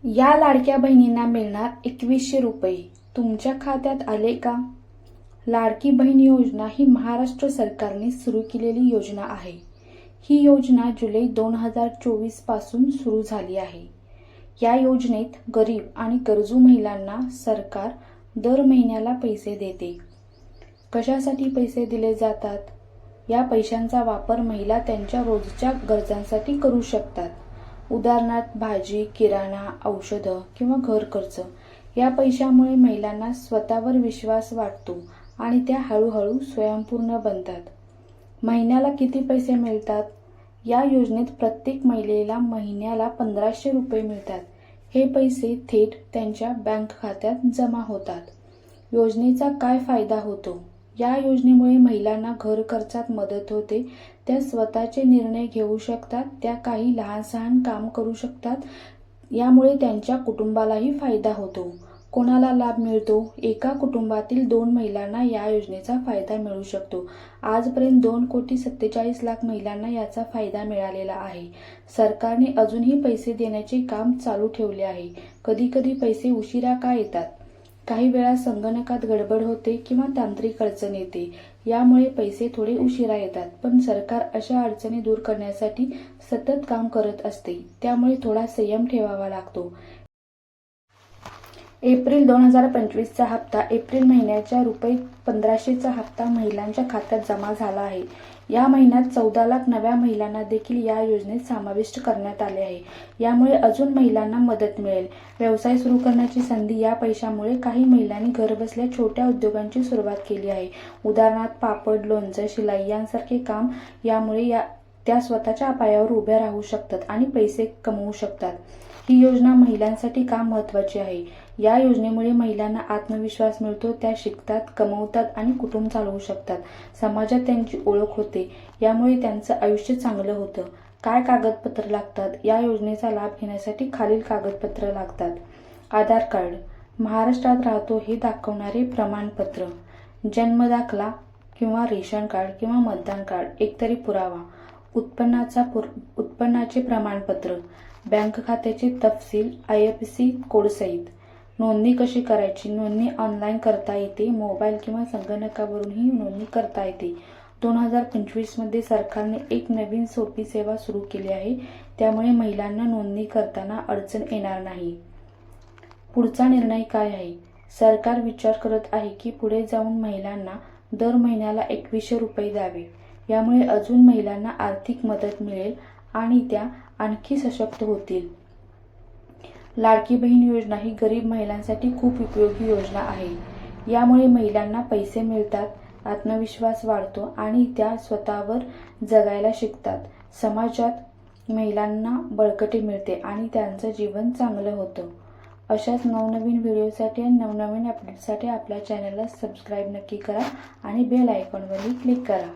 या लाडक्या बहिणींना मिळणार 2100 रुपये. तुमच्या खात्यात आले का? लाडकी बहीण योजना ही महाराष्ट्र सरकारने सुरू केलेली योजना आहे. ही योजना जुलै 2024 पासून सुरू झाली आहे. या योजनेत गरीब आणि गरजू महिलांना सरकार दर महिन्याला पैसे देते. कशासाठी पैसे दिले जातात? या पैशांचा वापर महिला त्यांच्या रोजच्या गरजांसाठी करू शकतात. उदाहरणार्थ भाजी, किराणा, औषधं किंवा घर खर्च. या पैशामुळे महिलांना स्वतःवर विश्वास वाटतो आणि त्या हळूहळू स्वयंपूर्ण बनतात. महिन्याला किती पैसे मिळतात? या योजनेत प्रत्येक महिलेला महिन्याला 1500 रुपये मिळतात. हे पैसे थेट त्यांच्या बँक खात्यात जमा होतात. योजनेचा काय फायदा होतो? या योजनेमुळे महिलांना घर खर्चात मदत होते. त्या स्वतःचे निर्णय घेऊ शकतात. त्या काही लहान-सहान काम करू शकतात. यामुळे त्यांच्या कुटुंबालाही फायदा होतो. कोणाला लाभ मिळतो? एका कुटुंबातील 2 महिलांना या योजनेचा फायदा मिळू शकतो. आजपर्यंत 2,47,00,000 महिलांना याचा फायदा मिळालेला आहे. सरकारने अजूनही पैसे देण्याचे काम चालू ठेवले आहे. कधी-कधी पैसे उशिरा का येतात? काही वेळा संगणकात गडबड होते किंवा तांत्रिक अडचण येते. यामुळे पैसे थोडे उशिरा येतात. पण सरकार अशा अडचणी दूर करण्यासाठी सतत काम करत असते. त्यामुळे थोडा संयम ठेवावा लागतो. एप्रिल 2025चा हप्ता. एप्रिल महिन्याच्या रुपये 1500चा हप्ता महिलांच्या खात्यात जमा झाला आहे. या महिन्यात 14 लाख नव्या महिलांना देखील या योजनेत समाविष्ट करण्यात आले आहे. यामुळे अजून महिलांना मदत मिळेल. व्यवसाय सुरू करण्याची संधी. या पैशामुळे काही महिलांनी घरबसल्या छोट्या उद्योगांची सुरुवात केली आहे. उदाहरणार्थ पापड, लोणचं, शिलाई यांसारखे काम. यामुळे त्या स्वतःच्या पायावर उभ्या राहू शकतात आणि पैसे कमवू शकतात. ही योजना महिलांसाठी का महत्त्वाची आहे? या योजनेमुळे महिलांना आत्मविश्वास मिळतो. त्या शिकतात, कमवतात आणि कुटुंब चालवू शकतात. समाजात त्यांची ओळख होते. यामुळे त्यांचं आयुष्य चांगलं होतं. काय कागदपत्र लागतात? या योजनेचा लाभ घेण्यासाठी खालील कागदपत्र लागतात. आधार कार्ड, महाराष्ट्रात राहतो हे दाखवणारे प्रमाणपत्र, जन्मदाखला किंवा रेशन कार्ड किंवा मतदान कार्ड, एकतरी पुरावा, उत्पन्नाचे प्रमाणपत्र, बँक खात्याचे तपशील, IFSC कोडसहित. नोंदणी कशी करायची? नोंदणी ऑनलाईन करता येते. मोबाईल किंवा संगणकावरूनही नोंदणी करता येते. 2025 मध्ये सरकारने एक नवीन सोपी सेवा सुरू केली आहे. त्यामुळे महिलांना नोंदणी करताना अडचण येणार नाही. पुढचा निर्णय काय आहे? सरकार विचार करत आहे की पुढे जाऊन महिलांना दर महिन्याला 2100 रुपये द्यावे. यामुळे अजून महिलांना आर्थिक मदत मिळेल आणि त्या आणखी सशक्त होतील. लाडकी बहीण योजना ही गरीब महिलांसाठी खूप उपयोगी योजना आहे. यामुळे महिलांना पैसे मिळतात, आत्मविश्वास वाढतो आणि त्या स्वतःवर जगायला शिकतात. समाजात महिलांना बळकटी मिळते आणि त्यांचं जीवन चांगलं होतं. अशाच नवनवीन व्हिडिओसाठी आणि नवनवीन अपडेटसाठी आपल्या चॅनलला सबस्क्राईब नक्की करा आणि बेल आयकॉनवरही क्लिक करा.